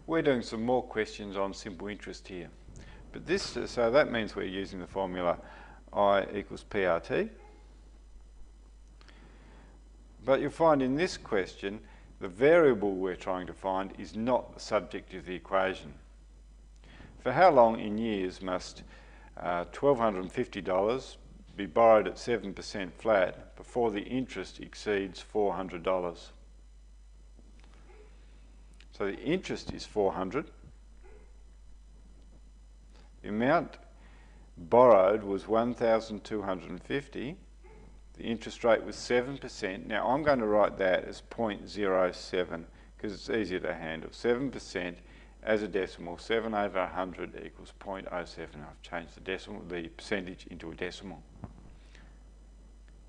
We're doing some more questions on simple interest here. But so that means we're using the formula I equals PRT. But you'll find in this question, the variable we're trying to find is not the subject of the equation. For how long in years must $1,250 be borrowed at 7% flat before the interest exceeds $400? So the interest is $400. The amount borrowed was $1,250. The interest rate was 7%. Now I'm going to write that as 0.07 because it's easier to handle. 7% as a decimal, 7 over 100 equals 0.07. I've changed the percentage into a decimal.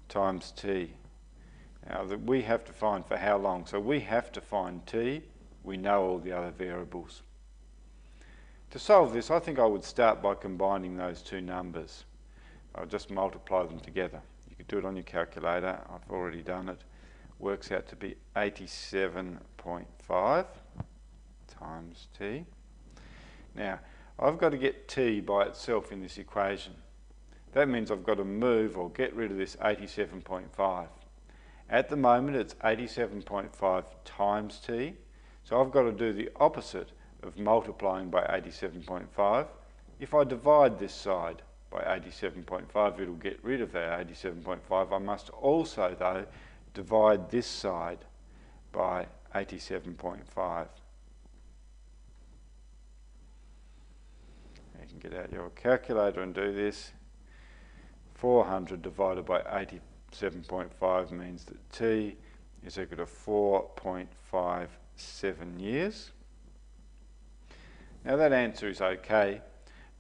Times t. Now we have to find for how long. So we have to find t. We know all the other variables. To solve this, I think I would start by combining those two numbers. I'll just multiply them together. You could do it on your calculator. I've already done it. Works out to be 87.5 times t. Now, I've got to get t by itself in this equation. That means I've got to move or get rid of this 87.5. At the moment, it's 87.5 times t. So I've got to do the opposite of multiplying by 87.5. If I divide this side by 87.5, it'll get rid of that 87.5. I must also, though, divide this side by 87.5. You can get out your calculator and do this. 400 divided by 87.5 means that t is equal to 4.57 years. Now that answer is okay,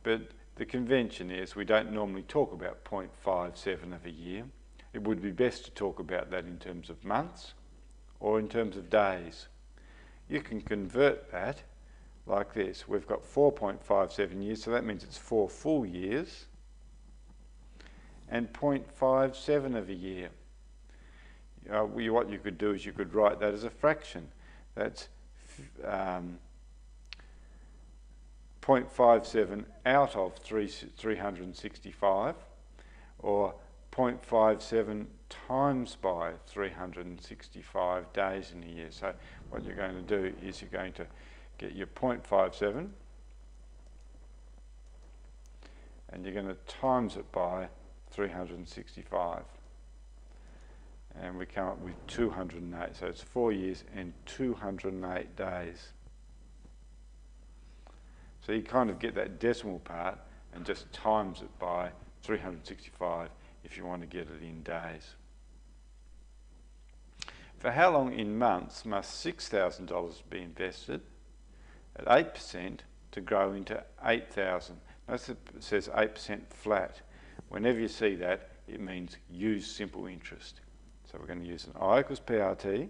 but the convention is we don't normally talk about 0.57 of a year. It would be best to talk about that in terms of months or in terms of days. You can convert that like this. We've got 4.57 years, so that means it's 4 full years, and 0.57 of a year. What you could do is you could write that as a fraction. That's 0.57 out of 365, or 0.57 times by 365 days in a year. So what you're going to do is you're going to get your 0.57 and you're going to times it by 365. And we come up with 208. So it's 4 years and 208 days. So you kind of get that decimal part and just times it by 365 if you want to get it in days. For how long in months must $6,000 be invested at 8% to grow into 8,000? Notice it says 8% flat. Whenever you see that, it means use simple interest. So we're going to use an I equals PRT.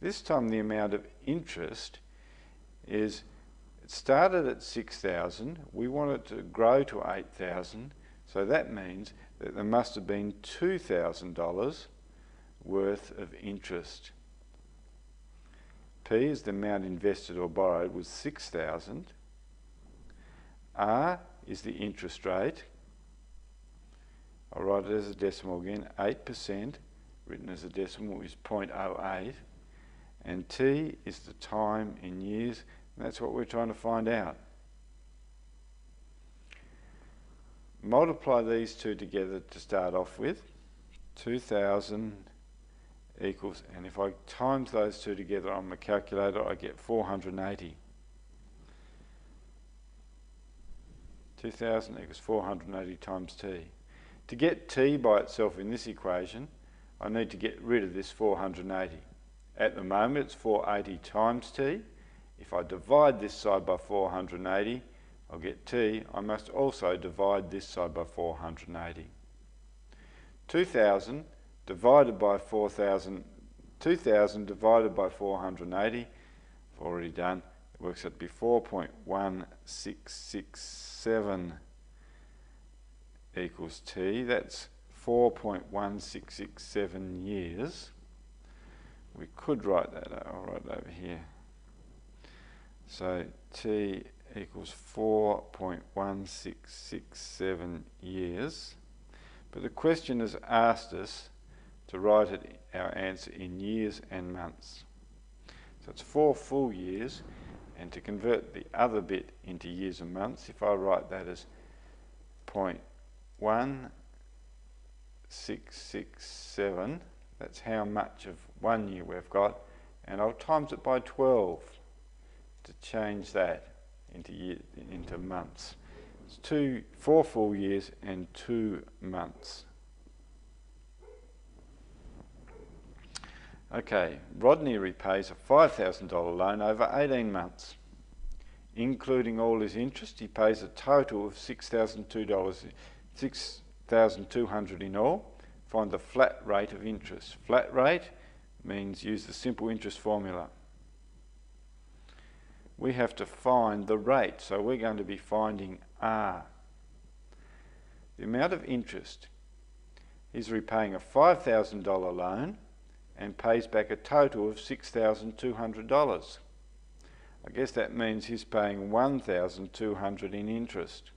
This time the amount of interest is, it started at 6,000, we want it to grow to 8,000, so that means that there must have been $2,000 worth of interest. P is the amount invested or borrowed was 6,000. R is the interest rate. I'll write it as a decimal again. 8% written as a decimal is 0.08, and T is the time in years, and that's what we're trying to find out. Multiply these two together to start off with. 2,000 equals, and if I times those two together on my calculator, I get 480. 2,000 equals 480 times t. To get t by itself in this equation, I need to get rid of this 480. At the moment, it's 480 times t. If I divide this side by 480, I'll get t. I must also divide this side by 480. 2,000 divided by 2,000 divided by 480, I've already done, it works out to be 4.1667 equals t. That's 4.1667 years. We could write that out. I'll write it over here. So T equals 4.1667 years. But the question has asked us to write our answer in years and months. So it's 4 full years, and to convert the other bit into years and months, if I write that as 0.1667, that's how much of 1 year we've got, and I'll times it by 12 to change that into months. It's 4 full years and 2 months. Okay, Rodney repays a $5,000 loan over 18 months. Including all his interest, he pays a total of $6,200 in all. Find the flat rate of interest. Flat rate means use the simple interest formula. We have to find the rate, so we're going to be finding R. The amount of interest. He's repaying a $5,000 loan and pays back a total of $6,200. I guess that means he's paying $1,200 in interest.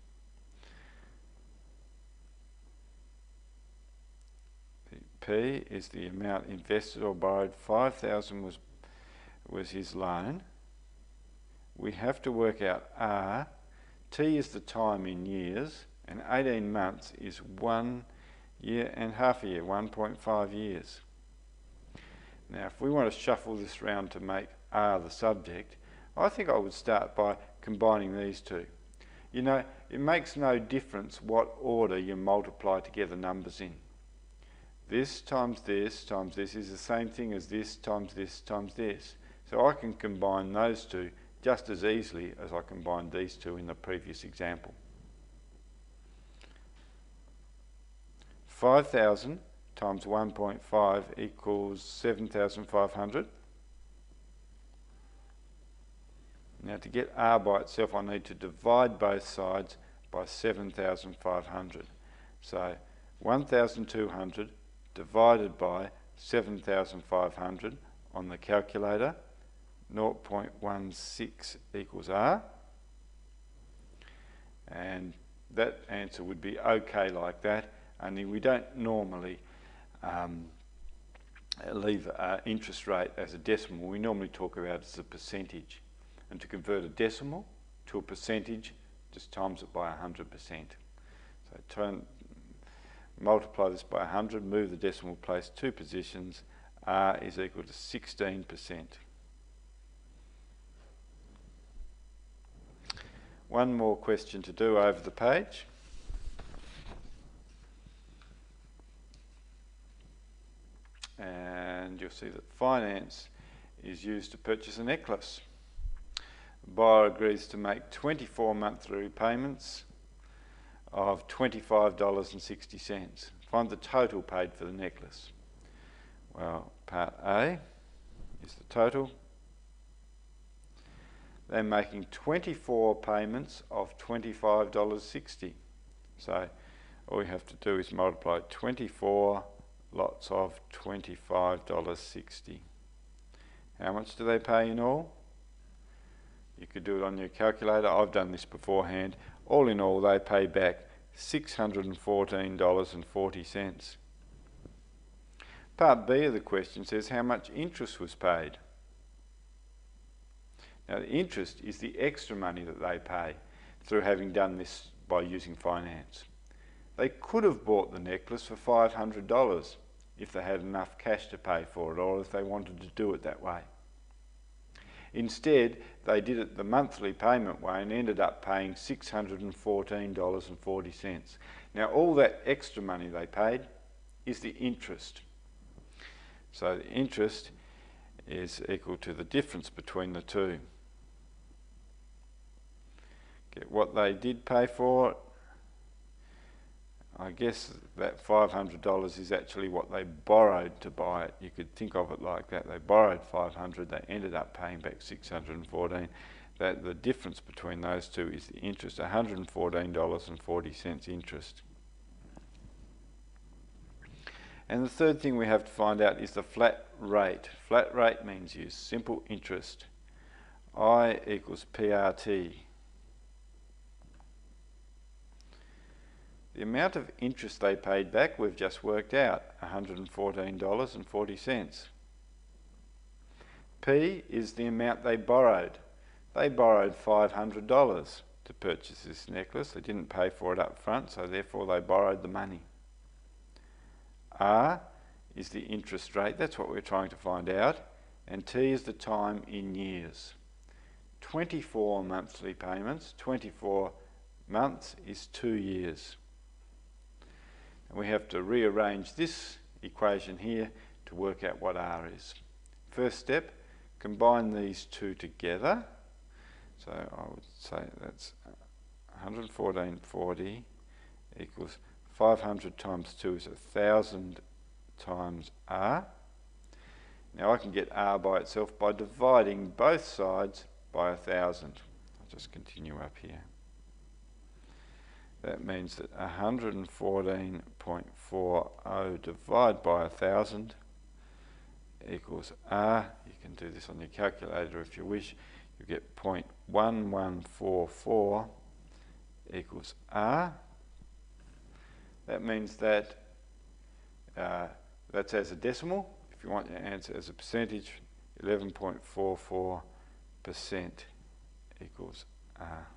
The P is the amount invested or borrowed. $5,000 was his loan. We have to work out R. T is the time in years, and 18 months is 1 year and half a year, 1.5 years. Now, if we want to shuffle this round to make R the subject, I think I would start by combining these two. You know, it makes no difference what order you multiply together numbers in. This times this times this is the same thing as this times this times this. So I can combine those two just as easily as I combined these two in the previous example. 5,000 times 1.5 equals 7,500. Now to get R by itself, I need to divide both sides by 7,500. So 1,200 divided by 7,500 on the calculator, 0.16 equals R. And that answer would be okay like that, only we don't normally leave interest rate as a decimal. We normally talk about it as a percentage. And to convert a decimal to a percentage, just times it by 100%. So multiply this by 100, move the decimal place 2 positions, R is equal to 16%. One more question to do over the page. And you'll see that finance is used to purchase a necklace. The buyer agrees to make 24 monthly repayments of $25.60. Find the total paid for the necklace. Well, part A is the total. They're making 24 payments of $25.60. So all we have to do is multiply 24 lots of $25.60. How much do they pay in all? You could do it on your calculator. I've done this beforehand. All in all, they pay back $614.40. Part B of the question says how much interest was paid. Now, the interest is the extra money that they pay through having done this by using finance. They could have bought the necklace for $500 if they had enough cash to pay for it, or if they wanted to do it that way. Instead, they did it the monthly payment way and ended up paying $614.40. Now, all that extra money they paid is the interest. So the interest is equal to the difference between the two. Get what they did pay for it. I guess that $500 is actually what they borrowed to buy it. You could think of it like that. They borrowed $500, they ended up paying back $614. That the difference between those two is the interest, $114.40 interest. And the third thing we have to find out is the flat rate. Flat rate means use simple interest I equals PRT. The amount of interest they paid back we've just worked out, $114.40. P is the amount they borrowed. They borrowed $500 to purchase this necklace. They didn't pay for it up front, so therefore they borrowed the money. R is the interest rate, that's what we're trying to find out, and T is the time in years. 24 monthly payments, 24 months is 2 years. And we have to rearrange this equation here to work out what R is. First step, combine these two together. So I would say that's 114.40 equals 500 times 2 is 1,000 times R. Now I can get R by itself by dividing both sides by 1,000. I'll just continue up here. That means that 114.40 divided by 1,000 equals R. You can do this on your calculator if you wish. You get 0.1144 equals R. That means that that's as a decimal. If you want your answer as a percentage, 11.44% equals R.